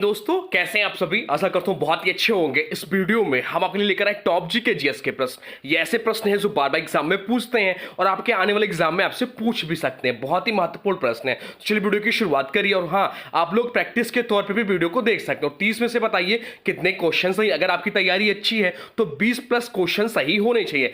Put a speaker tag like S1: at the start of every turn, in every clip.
S1: दोस्तों कैसे हैं आप सभी। आशा करता हूँ बहुत ही अच्छे होंगे। इस वीडियो में हम आपके लिए लेकर आए टॉप जी के जीएस के प्रश्न। ये ऐसे प्रश्न हैं जो बार बार एग्जाम में पूछते हैं और आपके आने वाले एग्जाम में आपसे पूछ भी सकते हैं। बहुत ही महत्वपूर्ण प्रश्न है। तो चलिए वीडियो की शुरुआत करिए। और हाँ, आप लोग प्रैक्टिस के तौर पर भी वीडियो को देख सकते हो। 30 में से बताइए कितने क्वेश्चन सही। अगर आपकी तैयारी अच्छी है तो 20+ क्वेश्चन सही होने चाहिए।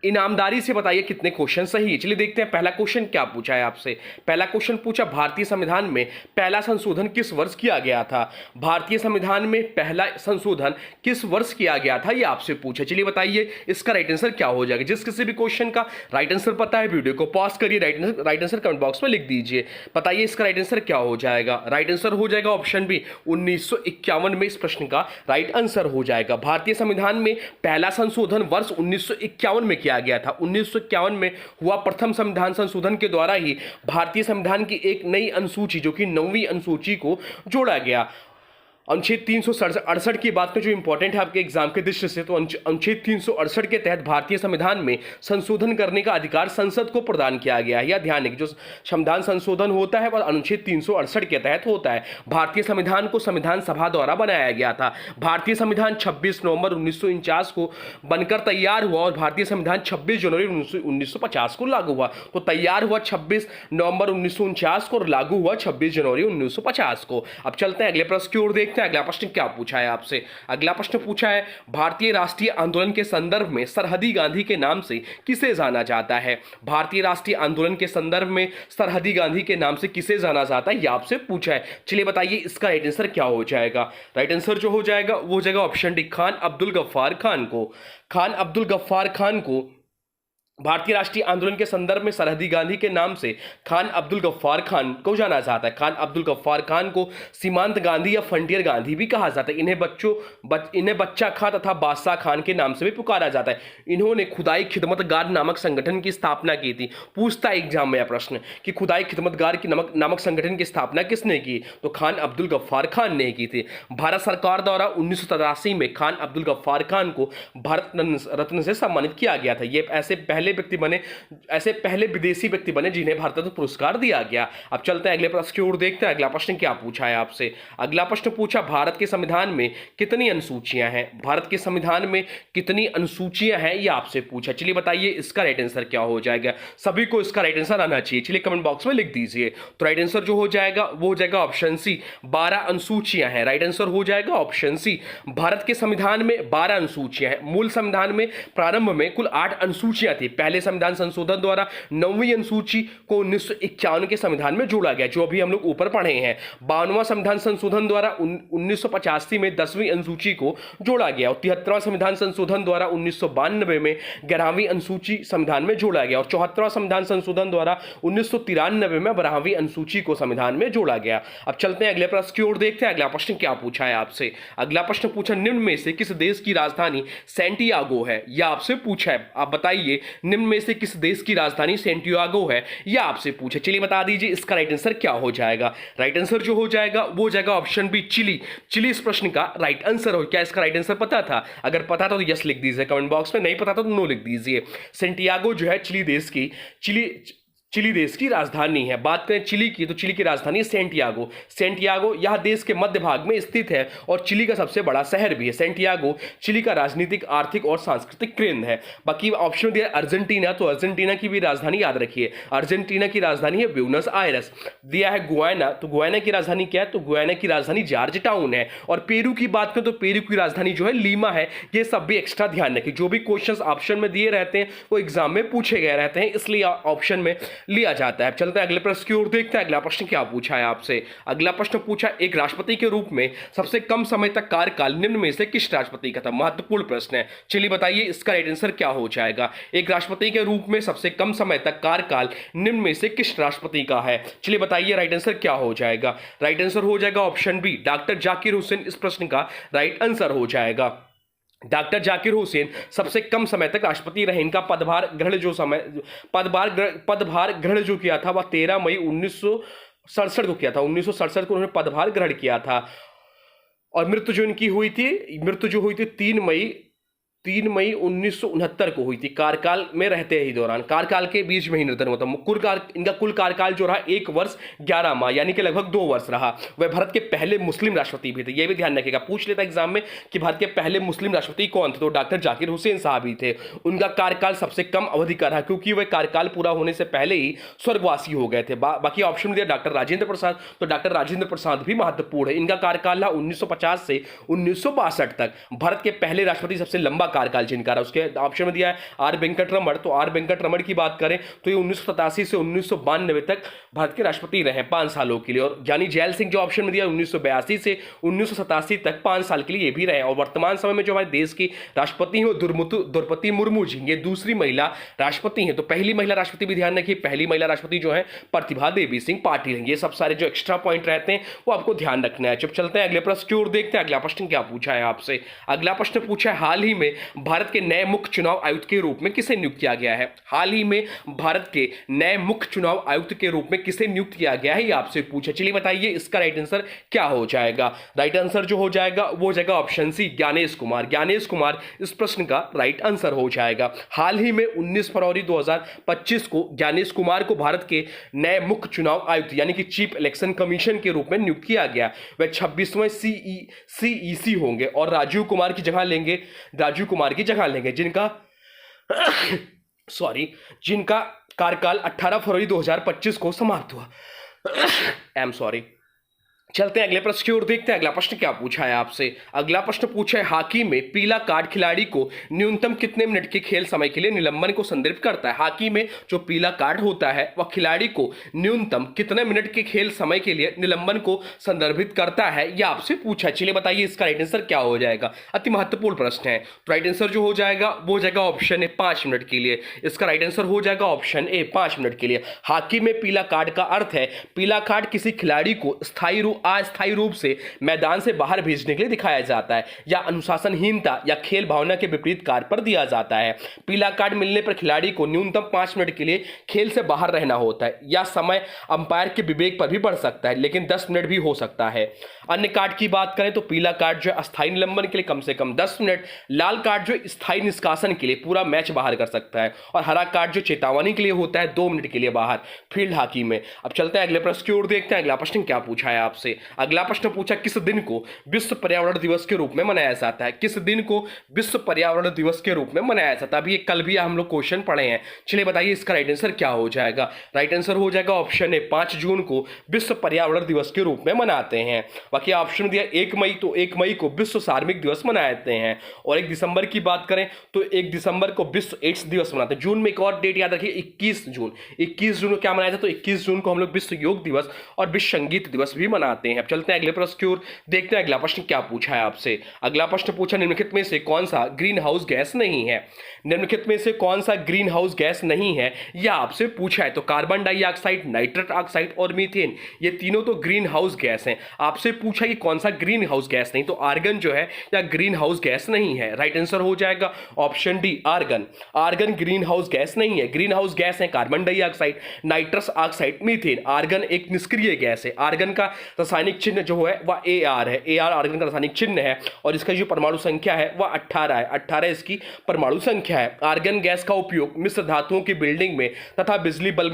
S1: ईमानदारी से बताइए कितने क्वेश्चन सही है। चलिए देखते हैं पहला क्वेश्चन क्या पूछा है आपसे। पहला क्वेश्चन पूछा, भारतीय संविधान में पहला संशोधन किस वर्ष किया गया था। भारतीय संविधान में पहला संशोधन किस वर्ष किया गया था, ये आपसे पूछा। चलिए बताइए इसका राइट आंसर क्या हो जाएगा। जिस किसी भी क्वेश्चन का राइट आंसर पता है वीडियो को पॉज करिए, राइट आंसर कमेंट बॉक्स में लिख दीजिए। बताइए इसका राइट आंसर क्या हो जाएगा। राइट आंसर हो जाएगा ऑप्शन बी, 1951 में इस प्रश्न का राइट आंसर हो जाएगा। भारतीय संविधान में पहला संशोधन वर्ष 1951 में किया गया था। 1951 में हुआ प्रथम संविधान संशोधन के द्वारा ही भारतीय संविधान की एक नई अनुसूची जो कि 9वीं अनुसूची को जोड़ा गया। अनुच्छेद 368 की बात में जो इंपॉर्टेंट है आपके एग्जाम के दृष्टि से, तो अनुच्छेद 368 के तहत भारतीय संविधान में संशोधन करने का अधिकार संसद को प्रदान किया गया है। यह ध्यान है कि जो संविधान संशोधन होता है वह अनुच्छेद 368 के तहत होता है। भारतीय संविधान को संविधान सभा द्वारा बनाया गया था। भारतीय संविधान 26 नवंबर 1949 को बनकर तैयार हुआ और भारतीय संविधान 26 जनवरी 1950 को लागू हुआ। तो तैयार हुआ 26 नवंबर 1949 को और लागू हुआ 26 जनवरी 1950 को। अब चलते हैं अगले प्रश्न की ओर, देखते हैं अगला प्रश्न क्या पूछा है आपसे। अगला प्रश्न पूछा है, भारतीय राष्ट्रीय आंदोलन के संदर्भ में सरहदी गांधी के नाम से किसे जाना जाता है। भारतीय राष्ट्रीय आंदोलन के संदर्भ में सरहदी गांधी के नाम से किसे जाना जाता है, यह आपसे पूछा है। चलिए बताइए इसका राइट आंसर क्या हो जाएगा। राइट आंसर जो हो जाएगा वो हो जाएगा ऑप्शन डी, खान अब्दुल गफ्फार खान को। खान अब्दुल गफ्फार खान को भारतीय राष्ट्रीय आंदोलन के संदर्भ में सरहदी गांधी के नाम से खान अब्दुल गफ्फार खान को जाना जाता है। खान अब्दुल गफ्फार खान को सीमांत गांधी या फ्रंटियर गांधी भी कहा जाता है। इन्हें बच्चा खां तथा बादशाह खान के नाम से भी पुकारा जाता है। इन्होंने खुदाई खिदमतगार नामक संगठन की स्थापना की थी। पूछता है एग्जाम में यह प्रश्न कि खुदाई खिदमतगार की नामक संगठन की स्थापना किसने की, तो खान अब्दुल गफ्फार खान ने की थी। भारत सरकार द्वारा 1983 में खान अब्दुल गफ्फार खान को भारत रत्न से सम्मानित किया गया था। ये ऐसे पहले विदेशी व्यक्ति बने जिन्हें भारत रत्न पुरस्कार दिया गया। अब चलते हैं अगले प्रश्न की ओर, देखते हैं अगला प्रश्न क्या पूछा है आपसे। अगला प्रश्न पूछा, भारत के संविधान में कितनी अनुसूचियां हैं। भारत के संविधान में कितनी अनुसूचियां हैं, यह आपसे पूछा। चलिए बताइए इसका राइट आंसर क्या हो जाएगा। सभी को इसका राइट आंसर आना चाहिए। चलिए कमेंट बॉक्स में लिख दीजिए। तो राइट आंसर जो हो जाएगा वो हो जाएगा ऑप्शन सी, 12 अनुसूचियां हैं। राइट आंसर हो जाएगा ऑप्शन सी। भारत के संविधान में 12 अनुसूचियां हैं। मूल संविधान में प्रारंभ में कुल 8 अनुसूचियां थी। पहले संविधान संशोधन द्वारा 9वीं अनुसूची को 1951 के संविधान में जोड़ा गया, जो अभी हम लोग ऊपर पढ़े हैं। 52वां संविधान संशोधन द्वारा 1985 में 10वीं अनुसूची को जोड़ा गया और 73वां संविधान संशोधन द्वारा 1992 में 11वीं अनुसूची संविधान में जोड़ा गया और 74वां संविधान संशोधन द्वारा 1993 में 12वीं अनुसूची को संविधान में जोड़ा गया। अब चलते हैं अगले प्रश्न की ओर, देखते हैं अगला प्रश्न क्या पूछा है आपसे। अगला प्रश्न पूछा, निम्न में से किस देश की राजधानी सैंटियागो है, यह आपसे पूछा है। आप बताइए निम्न में से किस देश की राजधानी सैंटियागो है, यह आपसे पूछे। चलिए बता दीजिए इसका राइट आंसर क्या हो जाएगा। राइट आंसर जो हो जाएगा वो हो जाएगा ऑप्शन बी, चिली। चिली इस प्रश्न का राइट आंसर हो। क्या इसका राइट आंसर पता था? अगर पता था तो यस लिख दीजिए कमेंट बॉक्स में, नहीं पता था तो नो लिख दीजिए। सैंटियागो जो है चिली देश की राजधानी है। बात करें चिली की तो चिली की राजधानी सैंटियागो। सैंटियागो यह देश के मध्य भाग में स्थित है और चिली का सबसे बड़ा शहर भी है। सैंटियागो चिली का राजनीतिक, आर्थिक और सांस्कृतिक केंद्र है। बाकी ऑप्शन दिया अर्जेंटीना, तो अर्जेंटीना की भी राजधानी याद रखिए। अर्जेंटीना की राजधानी है ब्यूनस आयरस। दिया है गुयाना, तो गुयाना की राजधानी क्या है, तो गुयाना की राजधानी जॉर्ज टाउन है। और पेरू की बात करें तो पेरू की राजधानी जो है लीमा है। ये सब भी एक्स्ट्रा ध्यान रखिए। जो भी क्वेश्चन ऑप्शन में दिए रहते हैं वो एग्जाम में पूछे गए रहते हैं, इसलिए ऑप्शन में लिया जाता है। चलते हैं अगले प्रश्न की ओर, देखते हैं अगला प्रश्न क्या पूछा है आपसे। अगला प्रश्न पूछा, एक राष्ट्रपति के रूप में सबसे कम समय तक कार्यकाल निम्न में से किस राष्ट्रपति का था। महत्वपूर्ण प्रश्न है। चलिए बताइए इसका राइट आंसर क्या हो जाएगा। एक राष्ट्रपति के रूप में सबसे कम समय तक कार्यकाल निम्न में से किस राष्ट्रपति का है। चलिए बताइए राइट आंसर क्या हो जाएगा। राइट आंसर हो जाएगा option B, doctor Zakir Hussain इस प्रश्न का राइट आंसर हो जाएगा। डॉक्टर जाकिर हुसैन सबसे कम समय तक राष्ट्रपति रहे। इनका पदभार ग्रहण जो किया था वह 13 मई 1967 को किया था। 1967 को उन्होंने पदभार ग्रहण किया था। और मृत्यु जो हुई थी 3 मई 3 मई 1969 को हुई थी, कार्यकाल में रहते ही दौरान, कार्यकाल के बीच में ही निर्धन हुआ था। इनका कुल कार्यकाल जो रहा 1 वर्ष 11 माह, यानी कि लगभग 2 वर्ष रहा। वह भारत के पहले मुस्लिम राष्ट्रपति भी थे। यह भी ध्यान रखिएगा, पूछ लेता एग्जाम में कि भारत के पहले मुस्लिम राष्ट्रपति कौन थे, तो डॉक्टर जाकिर हुसैन साहब ही थे। उनका कार्यकाल सबसे कम अवधि का रहा, क्योंकि वह कार्यकाल पूरा होने से पहले ही स्वर्गवासी हो गए थे। बाकी ऑप्शन दिया डॉक्टर राजेंद्र प्रसाद, तो डॉक्टर राजेंद्र प्रसाद भी महत्वपूर्ण है। इनका कार्यकाल रहा 1950 से 1962 तक। भारत के पहले राष्ट्रपति सबसे लंबा कार्यकाल जिनका रहा, उसके ऑप्शन में दिया है आर वेंकट रमण। तो आर वेंकट रमण की बात करें तो ये 1987 से 1992 तक भारत के राष्ट्रपति रहे 5 सालों के लिए। और ज्ञानी जैल सिंह जो ऑप्शन में दिया 1982 से 1987 तक 5 साल के लिए ये भी रहे। और वर्तमान समय में जो हमारे देश की राष्ट्रपति हैं वो द्रौपदी मुर्मू जी, ये दूसरी महिला राष्ट्रपति हैं। तो पहली महिला राष्ट्रपति भी ध्यान रखिए, पहली महिला राष्ट्रपति जो है प्रतिभा देवी सिंह पाटिल हैं। ये सब सारे जो एक्स्ट्रा पॉइंट रहते हैं वो आपको ध्यान रखना है। जब चलते हैं अगले प्रश्न की ओर, देखते हैं अगला प्रश्न क्या पूछा है आपसे। अगला प्रश्न पूछा है, हाल ही में भारत के नए मुख्य चुनाव आयुक्त के रूप में किसे नियुक्त किया गया है। हाल ही में भारत के नए मुख्य चुनाव आयुक्त के रूप में किसे नियुक्त किया गया है, ये आपसे पूछा। चलिए बताइए इसका राइट आंसर क्या हो जाएगा। राइट आंसर जो हो जाएगा वो हो जाएगा ऑप्शन सी, ज्ञानेश कुमार। ज्ञानेश कुमार इस प्रश्न का राइट आंसर हो जाएगा। हाल ही में 19 फरवरी 2025 को ज्ञानेश कुमार को भारत के नए मुख्य चुनाव आयुक्त यानी कि चीफ इलेक्शन कमीशन के रूप में नियुक्त किया गया। वह 26वें सीईसी होंगे और राजीव कुमार की जगह लेंगे, जिनका जिनका कार्यकाल 18 फरवरी 2025 को समाप्त हुआ। I am sorry. चलते हैं अगले प्रश्न की ओर, देखते हैं अगला प्रश्न क्या पूछा है आपसे। अगला प्रश्न पूछा है, हॉकी में पीला कार्ड खिलाड़ी को न्यूनतम कितने मिनट के खेल समय के लिए निलंबन को संदर्भित करता है। हॉकी में जो पीला कार्ड होता है वह खिलाड़ी को न्यूनतम कितने मिनट के खेल समय के लिए निलंबन को संदर्भित करता है, यह आपसे पूछा है। चलिए बताइए इसका राइट आंसर क्या हो जाएगा। अति महत्वपूर्ण प्रश्न है। तो राइट आंसर जो हो जाएगा वो हो जाएगा ऑप्शन ए 5 मिनट के लिए। इसका राइट आंसर हो जाएगा ऑप्शन ए 5 मिनट के लिए। हॉकी में पीला कार्ड का अर्थ है पीला कार्ड किसी खिलाड़ी को अस्थायी रूप से मैदान से बाहर भेजने के लिए दिखाया जाता है या अनुशासनहीनता या खेल भावना के विपरीत कार्य पर दिया जाता है। पीला कार्ड मिलने पर खिलाड़ी को न्यूनतम 5 मिनट के लिए खेल से बाहर रहना होता है। यह समय अंपायर के विवेक पर भी बढ़ सकता है, लेकिन 10 मिनट भी हो सकता है। अन्य कार्ड की बात करें तो पीला कार्ड जो अस्थायी निलंबन के लिए कम से कम 10 मिनट, लाल कार्ड जो स्थायी निष्कासन के लिए पूरा मैच बाहर कर सकता है, और हरा कार्ड जो चेतावनी के लिए होता है 2 मिनट के लिए बाहर फील्ड हॉकी में। अब चलते हैं अगले प्रश्न की ओर, देखते हैं अगला प्रश्न क्या पूछा है आपसे। अगला प्रश्न पूछा, किस दिन को विश्व पर्यावरण दिवस के रूप में मनाया जाता है। किस दिन को विश्व पर्यावरण दिवस के रूप में मनाया जाता है। अभी कल भी हम लोग क्वेश्चन पढ़े हैं। चलिए बताइए इसका राइट आंसर क्या हो जाएगा। राइट आंसर हो जाएगा ऑप्शन ए 5 जून को विश्व पर्यावरण दिवस के रूप में मनाते हैं। बाकी ऑप्शन दिया 1 मई, तो 1 मई को विश्व कार्मिक दिवस मनाते हैं। और 1 दिसंबर की बात करें तो 1 दिसंबर को विश्व एड्स दिवस मनाते हैं। जून में एक और डेट याद रखिए 21 जून। 21 जून को क्या मनाया जाता है, तो 21 जून को हम लोग विश्व योग दिवस और विश्व संगीत दिवस भी मनाते हैं। अब चलते हैं अगले प्रश्न की ओर, देखते हैं अगला प्रश्न क्या पूछा है आपसे। अगला प्रश्न पूछा, निम्नलिखित में से कौन सा ग्रीन हाउस गैस नहीं है। निम्नलिखित में से कौन सा ग्रीन हाउस गैस नहीं है यह आपसे पूछा है। तो कार्बन डाइऑक्साइड, नाइट्रस ऑक्साइड और मीथेन, ये तीनों तो ग्रीन हाउस गैस हैं। आपसे पूछा कि कौन सा ग्रीन हाउस गैस नहीं, तो आर्गन जो है या ग्रीन हाउस गैस नहीं है। राइट आंसर हो जाएगा option D, argon. Argon greenhouse gas नहीं है। ग्रीन हाउस गैस है carbon dioxide, nitrous oxide, methane. Argon एक निष्क्रिय गैस है। आर्गन का रासायनिक चिन्ह जो है वह AR है। AR आर्गन का रासायनिक चिन्ह है और इसका जो परमाणु संख्या है वह 18 है। 18 इसकी परमाणु संख्या है। आर्गन गैस का उपयोग मिश्र धातुओं की बिल्डिंग में तथा बिजली बल्ब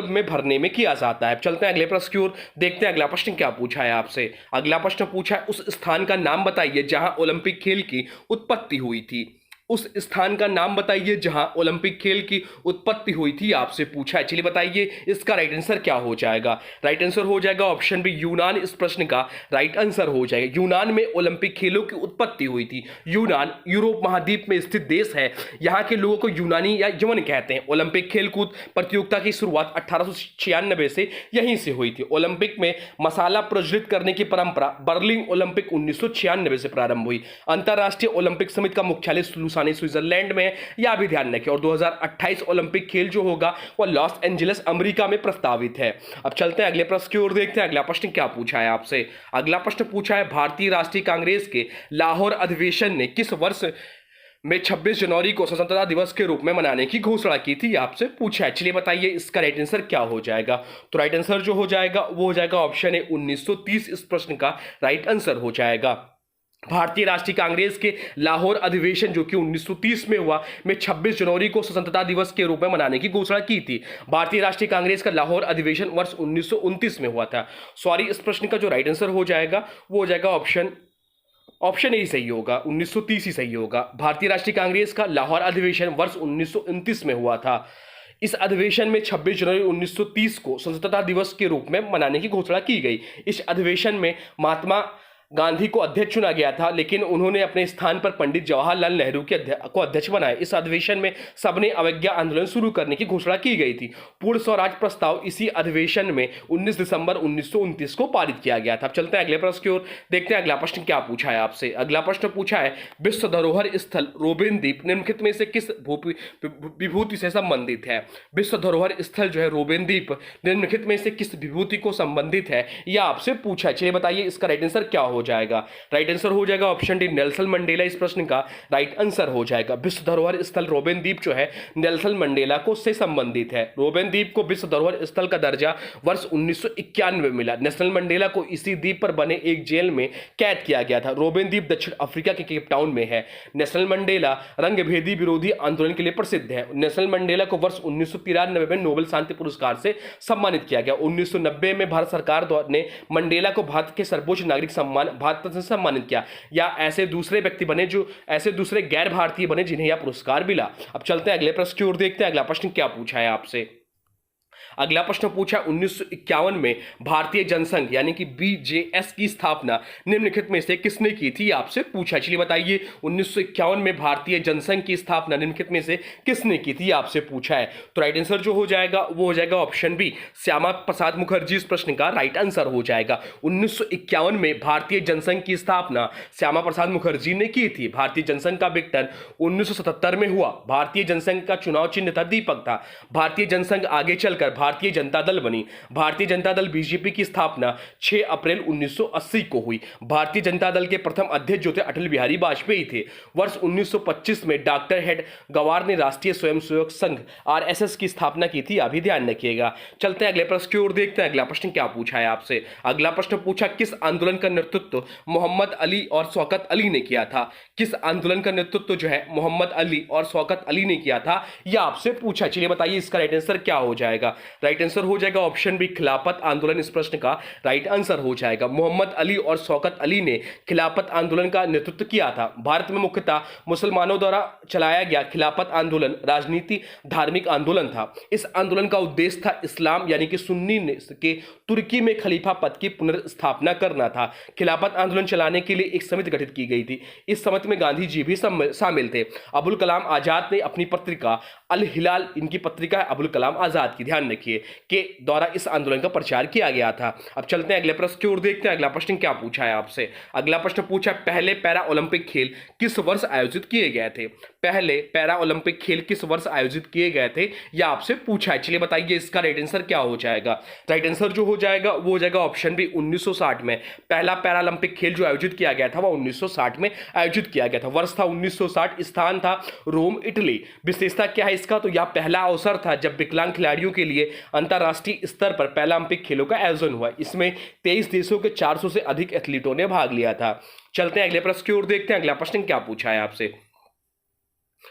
S1: में भरने में किया जाता है। चलते हैं अगले प्रश्न की ओर, देखते हैं अगला प्रश्न क्या पूछा है आपसे। अगला प्रश्न पूछा है, उस स्थान का नाम बताइए जहां ओलंपिक खेल की उत्पत्ति हुई थी। उस स्थान का नाम बताइए जहां ओलंपिक खेल की उत्पत्ति हुई थी, आपसे पूछा है। चलिए बताइए इसका राइट आंसर क्या हो जाएगा। राइट आंसर हो जाएगा ऑप्शन बी, यूनान। इस प्रश्न का राइट आंसर हो जाएगा। यूनान में ओलंपिक खेलों की उत्पत्ति हुई थी। यूनान यूरोप महाद्वीप में स्थित देश है। यहाँ के लोगों को यूनानी या यवन कहते हैं। ओलंपिक खेलकूद प्रतियोगिता की शुरुआत 1896 से यहीं से हुई थी। ओलंपिक में मसाला प्रज्वलित करने की परंपरा बर्लिन ओलंपिक 1996 से प्रारंभ हुई। अंतर्राष्ट्रीय ओलंपिक समिति का मुख्यालय स्विट्जरलैंड में, यह भी ध्यान रखें। और 2028 ओलंपिक खेल जो होगा वह लॉस एंजलिस अमेरिका में प्रस्तावित है। अब चलते हैं अगले प्रश्न की ओर, देखते हैं अगला प्रश्न क्या पूछा है आपसे। अगला प्रश्न पूछा है, भारतीय राष्ट्रीय कांग्रेस के लाहौर अधिवेशन ने किस वर्ष में 26 जनवरी को स्वतंत्रता दिवस के रूप में मनाने की घोषणा की थी, आपसे पूछा है। चलिए बताइए इसका राइट आंसर क्या हो जाएगा। तो राइट आंसर जो हो जाएगा वो हो जाएगा ऑप्शन ए 1930। इस प्रश्न का राइट आंसर हो जाएगा। भारतीय राष्ट्रीय कांग्रेस के लाहौर अधिवेशन जो कि 1930 में हुआ में 26 जनवरी को स्वतंत्रता दिवस के रूप में मनाने की घोषणा की थी। भारतीय राष्ट्रीय कांग्रेस का लाहौर अधिवेशन वर्ष 1929 में हुआ था। सॉरी, इस प्रश्न का जो राइट आंसर हो जाएगा वो हो जाएगा ऑप्शन ए ही सही होगा, 1930 ही सही होगा। भारतीय राष्ट्रीय कांग्रेस का लाहौर अधिवेशन वर्ष 1929 में हुआ था। इस अधिवेशन में 26 जनवरी 1930 को स्वतंत्रता दिवस के रूप में मनाने की घोषणा की गई। इस अधिवेशन में महात्मा गांधी को अध्यक्ष चुना गया था, लेकिन उन्होंने अपने स्थान पर पंडित जवाहरलाल नेहरू को अध्यक्ष बनाया। इस अधिवेशन में सबने अवज्ञा आंदोलन शुरू करने की घोषणा की गई थी। पूर्ण स्वराज प्रस्ताव इसी अधिवेशन में 19 दिसंबर 1929 को पारित किया गया था। अब चलते हैं अगले प्रश्न की ओर, देखते हैं अगला प्रश्न क्या पूछा है आपसे। अगला प्रश्न पूछा है, विश्व धरोहर स्थल रोबेन द्वीप निम्नलिखित में से किस विभूति से संबंधित है? विश्व धरोहर स्थल जो है रोबेन द्वीप निम्नलिखित में से किस विभूति को संबंधित है, यह आपसे पूछा है। चलिए बताइए इसका राइट आंसर क्या हो जाएगा। राइट आंसर हो जाएगा ऑप्शन डी, नेल्सन मंडेला। इस प्रश्न का राइट आंसर हो जाएगा। विश्व धरोहर स्थल रोबेन द्वीप जो है नेल्सन मंडेला को से संबंधित है। रोबेन द्वीप को विश्व धरोहर स्थल का दर्जा वर्ष 1991 में मिला। नेल्सन मंडेला को इसी द्वीप पर बने एक जेल में कैद किया गया था। रोबेन द्वीप दक्षिण अफ्रीका के केप टाउन में है। नेल्सन मंडेला रंगभेदी विरोधी आंदोलन के लिए प्रसिद्ध है। नेल्सन मंडेला को वर्ष 1993 में नोबेल शांति पुरस्कार से सम्मानित किया गया। 1990 में भारत सरकार ने मंडेला को भारत के सर्वोच्च नागरिक सम्मान भारत रत्न से सम्मानित किया। या ऐसे दूसरे व्यक्ति बने जो ऐसे दूसरे गैर भारतीय बने जिन्हें यह पुरस्कार मिला। अब चलते हैं अगले प्रश्न की ओर, देखते हैं अगला प्रश्न क्या पूछा है आपसे। अगला प्रश्न पूछा 1951 में भारतीय जनसंघ यानी कि बीजेएस की स्थापना निम्नलिखित में से किसने की थी, आपसे पूछा। चलिए बताइए 1951 में भारतीय जनसंघ की स्थापना निम्नलिखित में से किसने की थी, आपसे पूछा है। तो राइट आंसर जो हो जाएगा वो हो जाएगा ऑप्शन बी, श्यामा प्रसाद मुखर्जी। इस प्रश्न का राइट आंसर हो जाएगा। 1951 में भारतीय जनसंघ की स्थापना श्यामा प्रसाद मुखर्जी ने की थी। भारतीय जनसंघ का विघटन 1977 में हुआ। भारतीय जनसंघ का चुनाव चिन्ह था दीपक था। भारतीय जनसंघ आगे चलकर भारतीय जनता दल बनी। भारतीय जनता दल बीजेपी की स्थापना 6 अप्रैल 1980 को हुई। भारतीय जनता दल के प्रथम अध्यक्ष जो थे अटल बिहारी वाजपेयी थे। वर्ष 1925 में डॉक्टर हेड गवार ने राष्ट्रीय स्वयंसेवक संघ आरएसएस की स्थापना की थी। अभी ध्यान रखिएगा। चलते हैं अगले प्रश्न की ओर, देखते हैं अगला प्रश्न क्या पूछा है आपसे। अगला प्रश्न पूछा, किस आंदोलन का नेतृत्व मोहम्मद अली और शौकत अली ने किया था? किस आंदोलन का नेतृत्व जो है मोहम्मद अली और शौकत अली ने किया था, यह आपसे पूछा। चलिए बताइए इसका राइट आंसर क्या हो जाएगा। राइट आंसर हो जाएगा ऑप्शन बी, खिलाफत आंदोलन। इस प्रश्न का राइट आंसर हो जाएगा। मोहम्मद अली और शौकत अली ने खिलाफत आंदोलन का नेतृत्व किया था। भारत में मुख्यतः मुसलमानों द्वारा चलाया गया खिलाफत आंदोलन राजनीति धार्मिक आंदोलन था। इस आंदोलन का उद्देश्य था इस्लाम यानी कि सुन्नी के तुर्की में खलीफा पद की पुनर्स्थापना करना था। खिलाफत आंदोलन चलाने के लिए एक समिति गठित की गई थी। इस समिति में गांधी जी भी शामिल थे। अबुल कलाम आजाद ने अपनी पत्रिका अल हिलाल, इनकी पत्रिका है अबुल कलाम आजाद की, ध्यान रखिए, के द्वारा इस आंदोलन का प्रचार किया गया था। अब चलते हैं अगले प्रश्न की ओर, देखते हैं अगला प्रश्न क्या पूछा है आपसे। अगला प्रश्न पूछा, पहले पैरा ओलंपिक खेल किस वर्ष आयोजित किए गए थे? पहले पैरा ओलंपिक खेल किस वर्ष आयोजित किए गए थे, यह आपसे पूछा है। चलिए बताइए इसका राइट आंसर क्या हो जाएगा। राइट आंसर जो हो जाएगा वो हो जाएगा ऑप्शन बी, 1960 में। पहला पैरा ओलंपिक खेल जो आयोजित किया गया था वह 1960 में आयोजित किया गया था। वर्ष था 1960, स्थान था रोम, इटली। विशेषता क्या है इसका, तो यह पहला अवसर था जब विकलांग खिलाड़ियों के लिए अंतरराष्ट्रीय स्तर पर पहला ओलंपिक खेलों का आयोजन हुआ। इसमें 23 देशों के 400 से अधिक एथलीटों ने भाग लिया था। चलते हैं अगले प्रश्न की ओर, देखते हैं अगला प्रश्न क्या पूछा है आपसे।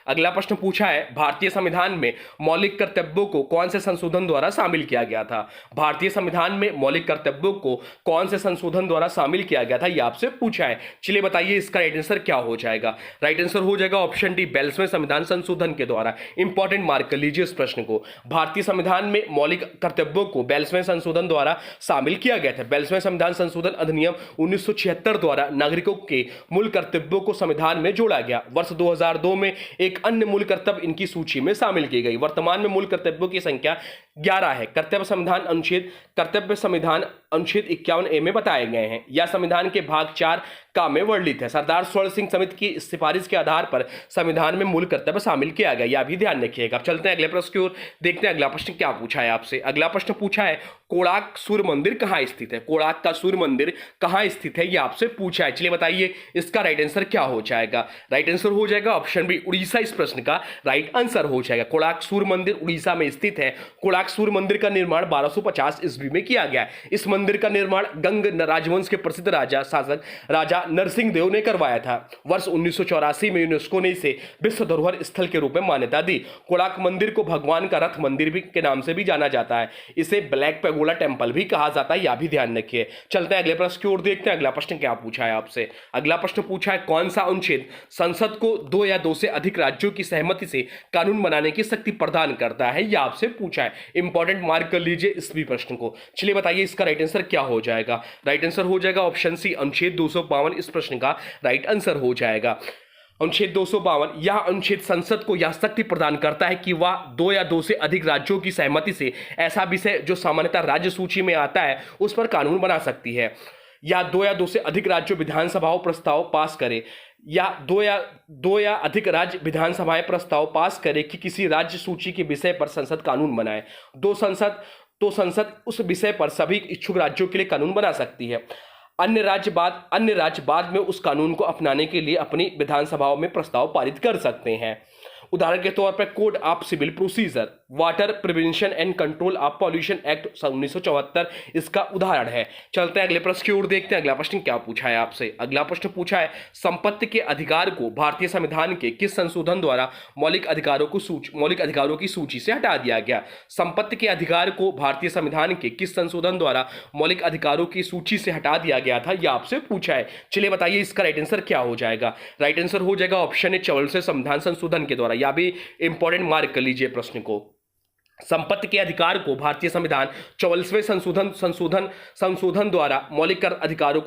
S1: अगला प्रश्न पूछा है, भारतीय संविधान में मौलिक कर्तव्यों को कौन से संशोधन द्वारा शामिल किया गया था? भारतीय संविधान में मौलिक कर्तव्यों को कौन से संशोधन द्वारा शामिल किया गया था, यह आपसे पूछा है। चलिए बताइए इसका राइट आंसर क्या हो जाएगा। राइट आंसर हो जाएगा ऑप्शन डी, 42वें संविधान संशोधन के द्वारा। इंपॉर्टेंट मार्क कर लीजिए इस प्रश्न को। भारतीय संविधान में मौलिक कर्तव्यों को 42वें संशोधन द्वारा शामिल किया गया था। 42वें संविधान संशोधन अधिनियम 1976 द्वारा नागरिकों के मूल कर्तव्यों को संविधान में जोड़ा गया। वर्ष 2002 में एक अन्य मूल कर्तव्य इनकी सूची में शामिल की गई। वर्तमान में मूल कर्तव्यों की संख्या 11 है। कर्तव्य संविधान अनुच्छेद 51A में बताए गए हैं। यह संविधान के भाग 4 का में वर्णित है। सरदार स्वर्ण सिंह समिति की सिफारिश के आधार पर संविधान में मूल कर्तव्य शामिल किया गया, यह भी ध्यान रखिएगा। अब चलते हैं अगले प्रश्न की ओर, देखते हैं अगला प्रश्न क्या पूछा है आपसे। अगला प्रश्न पूछा है, कोणार्क सूर्य मंदिर कहाँ स्थित है? कोणार्क का सूर्य मंदिर कहाँ स्थित है, यह आपसे पूछा है। चलिए बताइए इसका राइट आंसर क्या हो जाएगा। राइट आंसर हो जाएगा ऑप्शन बी, उड़ीसा। इस प्रश्न का राइट आंसर हो जाएगा। कोणार्क सूर्य मंदिर उड़ीसा में स्थित है। कोणार्क कोणार्क सूर्य मंदिर का निर्माण 1250 ईस्वी में किया गया। इस मंदिर का निर्माण गंग राजवंश के प्रसिद्ध राजा शासक राजा नरसिंह देव ने करवाया था। वर्ष 1984 में यूनेस्को ने इसे विश्व धरोहर स्थल के रूप में मान्यता दी। कोणार्क मंदिर को भगवान का रथ मंदिर भी के नाम से भी जाना जाता है। इसे ब्लैक पैगोडा टेम्पल भी कहा जाता है, यह भी ध्यान रखिए। चलते हैं अगले प्रश्न की ओर, देखते हैं अगला प्रश्न क्या पूछा है आपसे। अगला प्रश्न पूछा है, कौन सा अनुच्छेद संसद को 2 या 2 से अधिक राज्यों की सहमति से कानून बनाने की शक्ति प्रदान करता है, यह आपसे पूछा है। इंपॉर्टेंट मार्क कर लीजिए इस भी प्रश्न को। चलिए बताइए इसका राइट आंसर क्या हो जाएगा। राइट आंसर हो जाएगा ऑप्शन सी, अनुच्छेद 252 इस प्रश्न का राइट आंसर हो जाएगा। अनुच्छेद 252 यह अनुच्छेद संसद को यह शक्ति प्रदान करता है कि वह 2 या 2 से अधिक राज्यों की सहमति से ऐसा विषय जो सामान्यतः राज्य सूची में आता है उस पर कानून बना सकती है। या 2 या 2 से अधिक राज्यों विधानसभाओं प्रस्ताव पास करे, या दो या अधिक राज्य विधानसभाएं प्रस्ताव पास करे कि किसी राज्य सूची के विषय पर संसद कानून बनाए। संसद उस विषय पर सभी इच्छुक राज्यों के लिए कानून बना सकती है। अन्य राज्य बाद में उस कानून को अपनाने के लिए अपनी विधानसभाओं में प्रस्ताव पारित कर सकते हैं। उदाहरण के तौर पर code of civil procedure, water prevention and control of pollution act 1974 इसका उदाहरण है। चलते हैं अगले प्रश्न की ओर, देखते हैं अगला प्रश्न क्या पूछा है आपसे। अगला प्रश्न पूछा है, संपत्ति के अधिकार को भारतीय संविधान के किस संशोधन द्वारा मौलिक अधिकारों की सूची से हटा दिया गया। संपत्ति के अधिकार को भारतीय संविधान के किस संशोधन द्वारा मौलिक अधिकारों की सूची से हटा दिया गया था, यह आपसे पूछा है। चलिए बताइए इसका राइट आंसर क्या हो जाएगा। राइट आंसर हो जाएगा ऑप्शन ए, 44वें संविधान संशोधन के द्वारा। या भी इंपॉर्टेंट मार्क कर लीजिए प्रश्न को। संपत्ति के अधिकार को भारतीय संविधान 44वें संशोधन द्वारा मौलिक अधिकारों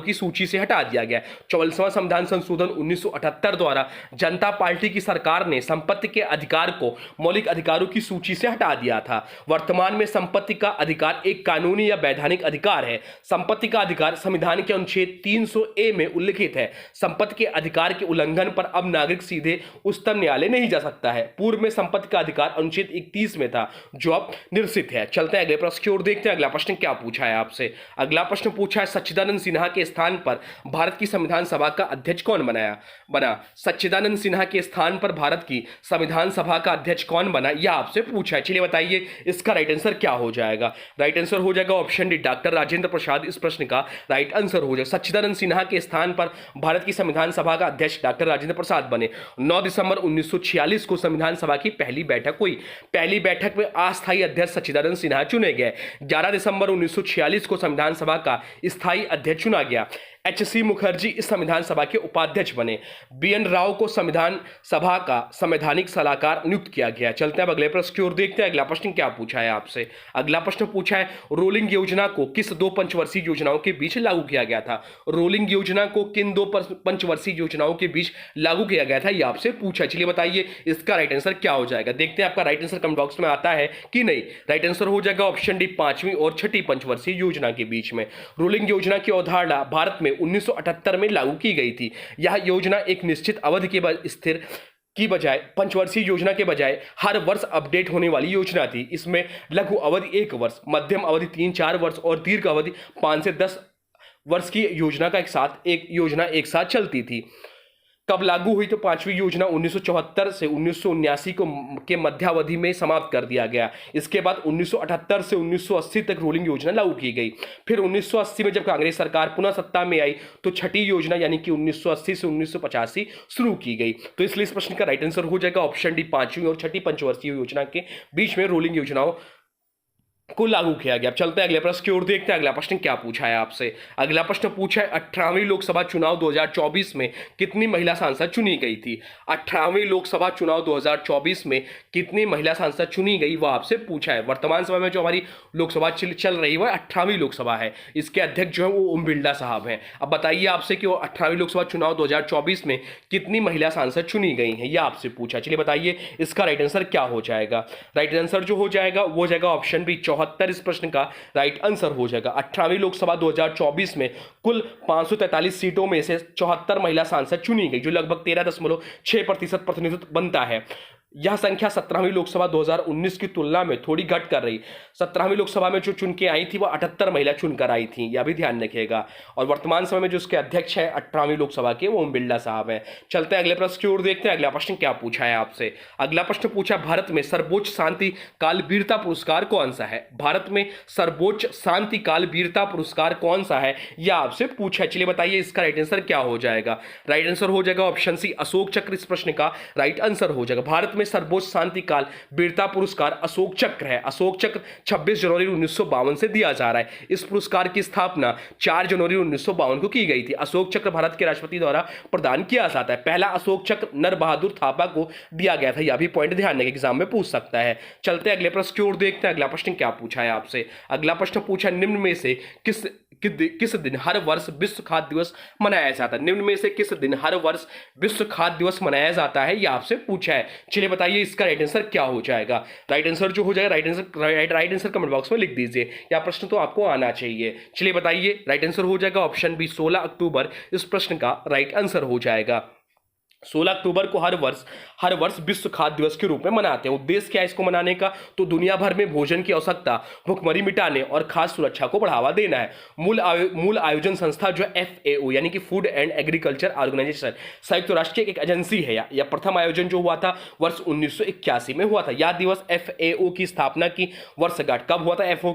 S1: की सूची से हटा दिया गया। 44वां संविधान संशोधन 1978 द्वारा जनता पार्टी की सरकार ने संपत्ति के अधिकार को मौलिक अधिकारों की सूची से हटा दिया था। वर्तमान में संपत्ति का अधिकार एक कानूनी या वैधानिक अधिकार है। संपत्ति का अधिकार संविधान के अनुच्छेद 300A में उल्लिखित है। संपत्ति के अधिकार के उल्लंघन पर अब नागरिक सीधे उच्चतम न्यायालय नहीं जा सकता है। पूर्व में संपत्ति का अधिकार अनुच्छेद 31 में था, जो अब निरसित है। चलते हैं अगले प्रश्न की ओर, देखते हैं अगला प्रश्न क्या पूछा है आपसे। अगला प्रश्न पूछा है, सच्चिदानंद सिन्हा के स्थान पर भारत की संविधान सभा का अध्यक्ष कौन बना। सच्चिदानंद सिन्हा के स्थान पर भारत की संविधान सभा का अध्यक्ष कौन बना, यह आपसे पूछा है। चलिए बताइए इसका राइट आंसर क्या हो जाएगा। राइट आंसर हो जाएगा option D, doctor Rajendra Prasad इस प्रश्न का राइट आंसर हो जाएगा। सच्चिदानंद सिन्हा के स्थान पर भारत की संविधान सभा का अध्यक्ष डॉक्टर राजेंद्र प्रसाद बने। 9 दिसंबर 1946 को संविधान सभा की पहली बैठक हुई। पहली बैठक में अस्थायी अध्यक्ष सच्चिदानंद सिन्हा चुने गए। 11 दिसंबर 1946 को संविधान सभा का स्थायी अध्यक्ष चुना गया। H.C. मुखर्जी इस संविधान सभा के उपाध्यक्ष बने। B.N. राव को संविधान सभा का संवैधानिक सलाहकार नियुक्त किया गया। चलते हैं अब अगले प्रश्न की ओर, देखते हैं अगला प्रश्न क्या पूछा है आपसे। अगला प्रश्न पूछा है, रोलिंग योजना को किस 2 पंचवर्षीय योजनाओं के बीच लागू किया गया था। रोलिंग योजना को किन 2 पंचवर्षीय योजनाओं के बीच लागू किया गया था, यह आपसे पूछा। चलिए बताइए इसका राइट आंसर क्या हो जाएगा। देखते हैं आपका राइट आंसर कमेंट बॉक्स में आता है कि नहीं। राइट आंसर हो जाएगा ऑप्शन डी, 5वीं और 6ठी पंचवर्षीय योजना के बीच में। रोलिंग योजना की अवधारणा भारत में 1978 में लागू की गई थी। यह योजना एक निश्चित अवधि के बाद स्थिर की बजाय पंचवर्षीय योजना के बजाय हर वर्ष अपडेट होने वाली योजना थी। इसमें लघु अवधि 1 वर्ष, मध्यम अवधि 3-4 वर्ष और दीर्घ अवधि 5 से 10 वर्ष की योजना एक साथ चलती थी। कब लागू हुई तो 5वीं योजना 1974 से 1979 के मध्यावधि में समाप्त कर दिया गया। इसके बाद 1978 से 1980 तक रोलिंग योजना लागू की गई। फिर 1980 में जब कांग्रेस सरकार पुनः सत्ता में आई तो 6ठी योजना यानी कि 1980 से 1985 शुरू की गई। तो इसलिए इस प्रश्न का राइट आंसर हो जाएगा ऑप्शन डी, 5वीं और 6ठी पंचवर्षीय योजना के बीच में रोलिंग योजनाओं को लागू किया गया। अब चलते हैं अगले प्रश्न की ओर, देखते हैं अगला प्रश्न क्या पूछा है आपसे। अगला प्रश्न पूछा है, 18वीं लोकसभा चुनाव 2024 में कितनी महिला सांसद चुनी गई थी। 18वीं लोकसभा चुनाव 2024 में कितनी महिला सांसद चुनी गई वह आपसे पूछा है। वर्तमान समय में जो हमारी लोकसभा चल रही है 18वीं लोकसभा है। इसके अध्यक्ष जो है वो ओम बिरला साहब हैं। अब बताइए आपसे कि वो 18वीं लोकसभा चुनाव 2024 में कितनी महिला सांसद चुनी गई हैं, यह आपसे पूछा। चलिए बताइए इसका राइट आंसर क्या हो जाएगा। राइट आंसर जो हो जाएगा वो हो जाएगा ऑप्शन बी, 74 इस प्रश्न का राइट आंसर हो जाएगा। 18वीं लोकसभा 2024 में कुल 543 सीटों में से 74 महिला सांसद चुनी गई, जो लगभग 13.6% प्रतिनिधित्व बनता है। यह संख्या 17वीं लोकसभा 2019 की तुलना में थोड़ी घट कर रही। 17वीं लोकसभा में जो चुन के आई थी वो 78 महिला चुनकर आई थी, यह भी ध्यान रखिएगा। और वर्तमान समय में जो उसके अध्यक्ष हैं 18वीं लोकसभा के, वो ओम बिरला साहब हैं। चलते हैं अगले प्रश्न की ओर, देखते हैं अगला प्रश्न क्या पूछा है आपसे। अगला प्रश्न पूछा, भारत में सर्वोच्च शांति काल वीरता पुरस्कार कौन सा है? भारत में सर्वोच्च शांति काल वीरता पुरस्कार कौन सा है, यह आपसे पूछा है। चलिए बताइए इसका राइट आंसर क्या हो जाएगा। राइट आंसर हो जाएगा ऑप्शन सी, अशोक चक्र इस प्रश्न का राइट आंसर हो जाएगा। भारत में सर्वोच्च शांति काल वीरता पुरस्कार अशोक चक्र है। अशोक चक्र 26 जनवरी 1952 से दिया जा रहा है। इस पुरस्कार की स्थापना 4 जनवरी 1952 को की गई थी। अशोक चक्र भारत के राष्ट्रपति द्वारा प्रदान किया जाता है। पहला अशोक चक्र नर बहादुर थापा को दिया गया था। यह भी पॉइंट ध्यान रखिए, एग्जाम में पूछ सकता है। चलते हैं अगले प्रश्न की ओर, देखते हैं अगला प्रश्न क्या पूछा है आपसे। अगला प्रश्न पूछा, निम्न में से किस दिन हर वर्ष विश्व खाद्य दिवस मनाया जाता है? निम्न में से किस दिन हर वर्ष विश्व खाद्य दिवस मनाया जाता है, यह आपसे पूछा है। चलिए बताइए इसका राइट आंसर क्या हो जाएगा। राइट आंसर जो हो जाएगा, राइट आंसर कमेंट बॉक्स में लिख दीजिए, यह प्रश्न तो आपको आना चाहिए। चलिए बताइए, राइट आंसर हो जाएगा ऑप्शन बी, 16 अक्टूबर इस प्रश्न का राइट आंसर हो जाएगा। 16 अक्टूबर को हर वर्ष विश्व खाद्य दिवस के रूप में मनाते हैं। उद्देश्य क्या है इसको मनाने का? तो दुनिया भर में भोजन की आवश्यकता, भुखमरी मिटाने और खाद्य सुरक्षा को बढ़ावा देना है। मूल आयोजन संस्था जो FAO यानी कि फूड एंड एग्रीकल्चर ऑर्गेनाइजेशन, संयुक्त राष्ट्र की एक एजेंसी है। यह प्रथम आयोजन जो हुआ था वर्ष 1981 में हुआ था। यह दिवस FAO की स्थापना की वर्षगांठ कब हुआ था? FAO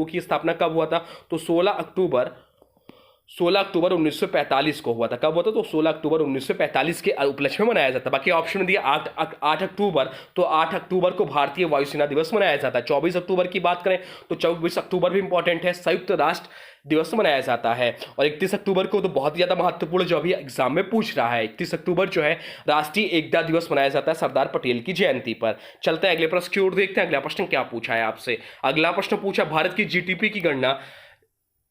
S1: की स्थापना कब हुआ था? तो 16 अक्टूबर 1945 को हुआ था। कब हुआ था? तो 16 अक्टूबर 1945 के उपलक्ष्य में मनाया जाता है। बाकी ऑप्शन में दिया 8 अक्टूबर, तो 8 अक्टूबर को भारतीय वायुसेना दिवस मनाया जाता है। 24 अक्टूबर की बात करें तो 24 अक्टूबर भी इंपॉर्टेंट है, संयुक्त राष्ट्र दिवस मनाया जाता है। और 31 अक्टूबर को तो बहुत ज़्यादा महत्वपूर्ण, जो अभी एग्जाम में पूछ रहा है, 31 अक्टूबर जो है राष्ट्रीय एकता दिवस मनाया जाता है सरदार पटेल की जयंती पर। चलते हैं अगले प्रश्न की ओर, देखते हैं अगला प्रश्न क्या पूछा है आपसे। अगला प्रश्न पूछा, भारत की GDP की गणना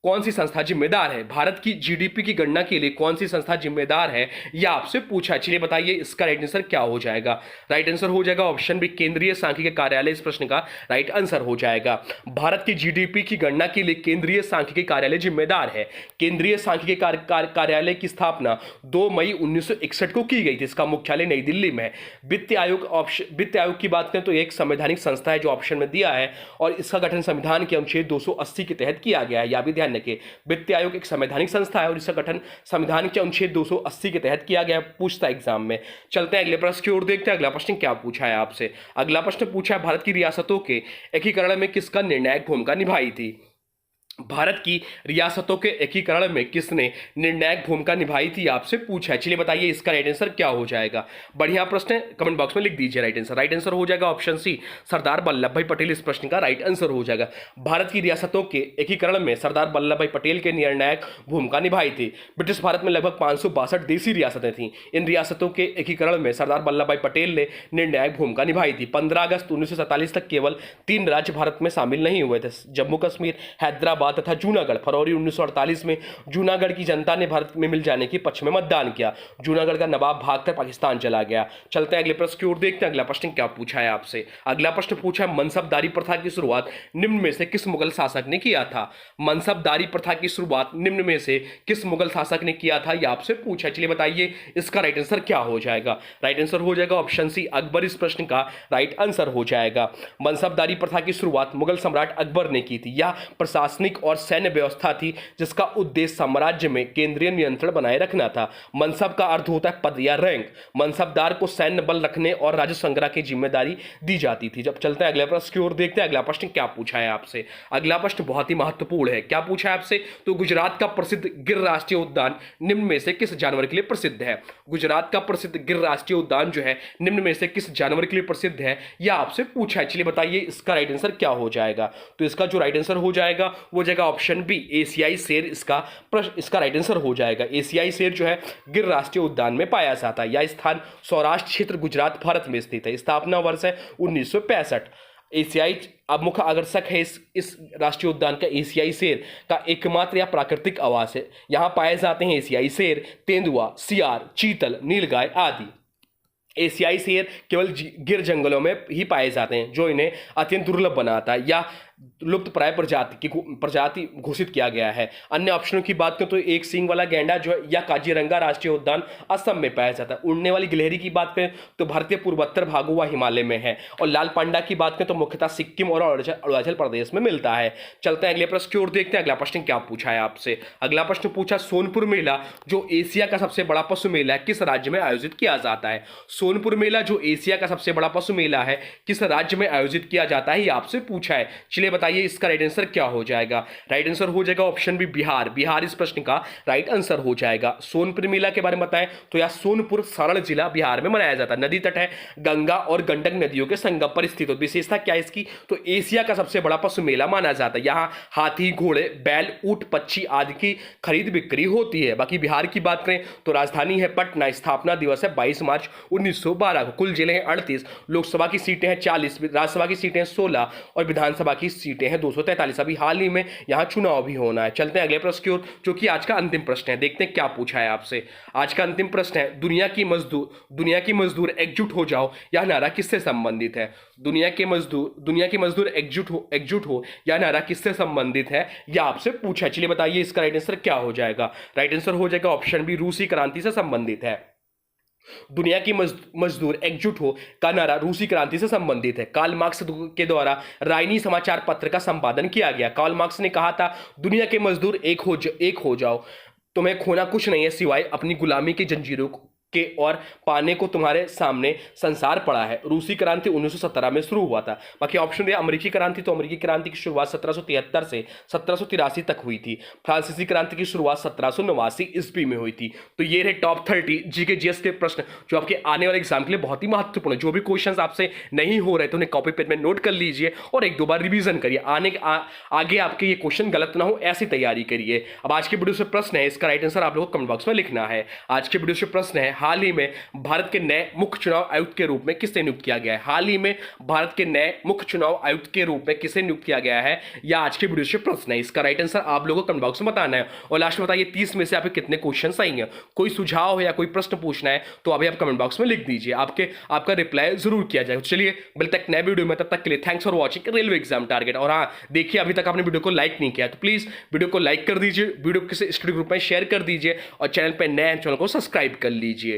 S1: कौन सी संस्था जिम्मेदार है? भारत की GDP की गणना के लिए कौन सी संस्था जिम्मेदार है, यह आपसे पूछा। चलिए बताइए इसका राइट आंसर क्या हो जाएगा। राइट आंसर हो जाएगा ऑप्शन बी, केंद्रीय सांख्यिकी कार्यालय इस प्रश्न का राइट आंसर हो जाएगा। भारत की GDP की गणना के लिए केंद्रीय सांख्यिकी कार्यालय जिम्मेदार है। केंद्रीय सांख्यिकी कार्यालय की स्थापना 2 मई 1961 को की गई थी। इसका मुख्यालय नई दिल्ली में है। वित्त आयोग की बात करें तो एक संवैधानिक संस्था है जो ऑप्शन में दिया है, और इसका गठन संविधान के अनुच्छेद 280 के तहत किया गया है। यह भी ध्यान रखिए, वित्त आयोग एक संवैधानिक संस्था है और इसका गठन संविधान के अनुच्छेद 280 के तहत किया गया, पूछता है एग्जाम में। चलते हैं अगले प्रश्न की ओर, देखते हैं अगला प्रश्न क्या पूछा है आपसे। अगला प्रश्न पूछा है, भारत की रियासतों के एकीकरण में किसका निर्णायक भूमिका निभाई थी? भारत की रियासतों के एकीकरण में किसने निर्णायक भूमिका निभाई थी, आपसे पूछा है। चलिए बताइए इसका राइट आंसर क्या हो जाएगा। बढ़िया प्रश्न है, कमेंट बॉक्स में लिख दीजिए राइट आंसर। राइट आंसर हो जाएगा ऑप्शन सी, सरदार वल्लभ भाई पटेल इस प्रश्न का राइट आंसर हो जाएगा। भारत की रियासतों के एकीकरण में सरदार वल्लभ भाई पटेल के निर्णायक भूमिका निभाई थी। ब्रिटिश भारत में लगभग 562 देसी रियासतें थीं। इन रियासतों के एकीकरण में सरदार वल्लभ भाई पटेल ने निर्णायक भूमिका निभाई थी। 15 अगस्त 1947 तक केवल 3 राज्य भारत में शामिल नहीं हुए थे, जम्मू कश्मीर, हैदराबाद तथा जूनागढ़। फरवरी 1948 में जूनागढ़ की जनता ने भारत में मिल जाने के पक्ष में मतदान किया। जूनागढ़ का नवाब भागकर पाकिस्तान चला गया। चलते हैं अगले प्रश्न की ओर, देखते हैं अगला प्रश्न क्या पूछा है आपसे। अगला प्रश्न पूछा है, मनसबदारी प्रथा की शुरुआत निम्न में से किस मुगल शासक ने किया था? मनसबदारी प्रथा की शुरुआत निम्न में से किस मुगल शासक ने किया था, यह आपसे पूछा है। चलिए बताइए इसका राइट आंसर क्या हो जाएगा। राइट आंसर हो जाएगा ऑप्शन सी, अकबर इस प्रश्न का राइट आंसर हो जाएगा। मनसबदारी प्रथा की शुरुआत मुगल सम्राट अकबर ने की थी। यह प्रशासनिक और सैन्य व्यवस्था थी जिसका उद्देश्य साम्राज्य में केंद्रीय नियंत्रण बनाए रखना था। मनसब का अर्थ होता है पद या रैंक। मनसबदार को सैन्य बल रखने और राजस्व संग्रह की जिम्मेदारी दी जाती थी। जब चलते हैं अगले प्रश्न की ओर, देखते हैं अगला प्रश्न क्या पूछा है आपसे। अगला प्रश्न बहुत ही महत्वपूर्ण है। क्या पूछा है आपसे? तो गुजरात का प्रसिद्ध गिर राष्ट्रीय उद्यान निम्न में से किस जानवर के लिए प्रसिद्ध है? गुजरात का प्रसिद्ध गिर राष्ट्रीय उद्यान जो है निम्न में से किस जानवर के लिए प्रसिद्ध है, यह आपसे पूछा है। चलिए बताइए इसका राइट आंसर क्या हो जाएगा। तो इसका जो राइट आंसर हो जाएगा वो जाएगा ऑप्शन बी, एशियाई शेर इसका राइट आंसर हो जाएगा। एशियाई शेर जो है गिर राष्ट्रीय उद्यान में पाया जाता है। यह स्थान सौराष्ट्र क्षेत्र गुजरात भारत में स्थित है। स्थापना वर्ष है 1965। एशियाई अब मुख्य आकर्षक है इस राष्ट्रीय उद्यान का एशियाई शेर का एकमात्र या प्राकृतिक आवास है। यहाँ पाए जाते हैं एशियाई शेर, तेंदुआ, सियार, चीतल, नीलगाय आदि। एशियाई शेर केवल गिर जंगलों में ही पाए जाते हैं, जो इन्हें अत्यंत दुर्लभ बनाता है। या लुप्त प्राय प्रजाति घोषित किया गया है। अन्य ऑप्शनों की बात करें तो एक सींग वाला गैंडा जो है या काजीरंगा राष्ट्रीय उद्यान असम में पाया जाता है। उड़ने वाली गिलहरी की बात करें तो भारतीय पूर्वोत्तर भागों व हिमालय में है। और लाल पांडा की बात करें तो मुख्यतः सिक्किम और अरुणाचल प्रदेश में मिलता है। चलते हैं अगले प्रश्न की ओर, देखते हैं अगला प्रश्न क्या पूछा है आपसे। अगला प्रश्न पूछा सोनपुर मेला जो एशिया का सबसे बड़ा पशु मेला है किस राज्य में आयोजित किया जाता है। सोनपुर मेला जो एशिया का सबसे बड़ा पशु मेला है किस राज्य में आयोजित किया जाता है, ये आपसे पूछा है। चलिए बताइए इसका राइट आंसर क्या हो जाएगा। राइट आंसर हो जाएगा ऑप्शन बी बिहार। बिहार इस प्रश्न का राइट आंसर हो जाएगा। सोनपुर मेला के बारे में बताएं तो यह सोनपुर सारण जिला बिहार में मनाया जाता है। नदी तट है, गंगा और गंडक नदियों के संगम पर स्थित हो। विशेषता क्या है इसकी, तो एशिया का सबसे बड़ा पशु मेला माना जाता है। यहाँ हाथी, घोड़े, बैल, ऊंट, पक्षी आदि की खरीद बिक्री होती है। बाकी बिहार की बात करें तो राजधानी है पटना, स्थापना दिवस है 22 मार्च 1912 को। कुल जिले हैं 38, लोकसभा की सीटें हैं 40, राज्यसभा की सीटें 16 और विधानसभा की सीटें हैं 243। अभी हाल ही में यहाँ चुनाव भी होना है। चलते हैं अगले प्रश्न की ओर जो कि आज का अंतिम प्रश्न है। देखते हैं क्या पूछा है आपसे। आज का अंतिम प्रश्न है दुनिया की मजदूर एकजुट हो जाओ यह नारा किससे संबंधित है। दुनिया के मजदूर एकजुट हो यह नारा किससे संबंधित है, यह आपसे पूछा है। चलिए बताइए इसका राइट आंसर क्या हो जाएगा। राइट आंसर हो जाएगा ऑप्शन बी रूसी क्रांति से संबंधित है। दुनिया की मजदूर एकजुट हो का नारा रूसी क्रांति से संबंधित है। कार्ल मार्क्स के द्वारा राइनी समाचार पत्र का संपादन किया गया। कार्ल मार्क्स ने कहा था दुनिया के मजदूर एक हो जाओ, तुम्हें खोना कुछ नहीं है सिवाय अपनी गुलामी की जंजीरों के और पाने को तुम्हारे सामने संसार पड़ा है। रूसी क्रांति 1917 में शुरू हुआ था। बाकी ऑप्शन दिया अमेरिकी क्रांति, तो अमेरिकी क्रांति की शुरुआत 1773 से 1783 तक हुई थी। फ्रांसीसी क्रांति की शुरुआत 1789 ईस्वी में हुई थी। तो ये रहे टॉप 30 जीके जीएस के प्रश्न जो आपके आने वाले एग्जाम के लिए बहुत ही महत्वपूर्ण है। जो भी क्वेश्चन आपसे नहीं हो रहे तो उन्हें कॉपी पेन में नोट कर लीजिए और एक दो बार रिवीजन करिए। आगे आपके ये क्वेश्चन गलत ना हो ऐसी तैयारी करिए। अब आज के वीडियो से प्रश्न है, इसका राइट आंसर आप लोगों को कमेंट बॉक्स में लिखना है। आज के वीडियो से प्रश्न है हाल ही में भारत के नए मुख्य चुनाव आयुक्त के रूप में किसे नियुक्त किया गया है। हाल ही में भारत के नए मुख्य चुनाव आयुक्त के रूप में किसे नियुक्त किया गया है, या आज के वीडियो से प्रश्न है। इसका राइट आंसर आप लोगों को कमेंट बॉक्स में बताना है। और लास्ट में बताइए 30 में से आपके कितने क्वेश्चन आएंगे। कोई सुझाव है या कोई प्रश्न पूछना है तो अभी आप कमेंट बॉक्स में लिख दीजिए, आपका रिप्लाई जरूर किया जाएगा। चलिए मिलते हैं नए वीडियो में, तब तक के लिए thanks for watching railway exam target. और हाँ देखिए अभी तक आपने वीडियो को लाइक नहीं किया तो प्लीज वीडियो को लाइक कर दीजिए, वीडियो किसी स्टडी ग्रुप में शेयर कर दीजिए और चैनल पर नए चैनल को सब्सक्राइब कर लीजिए।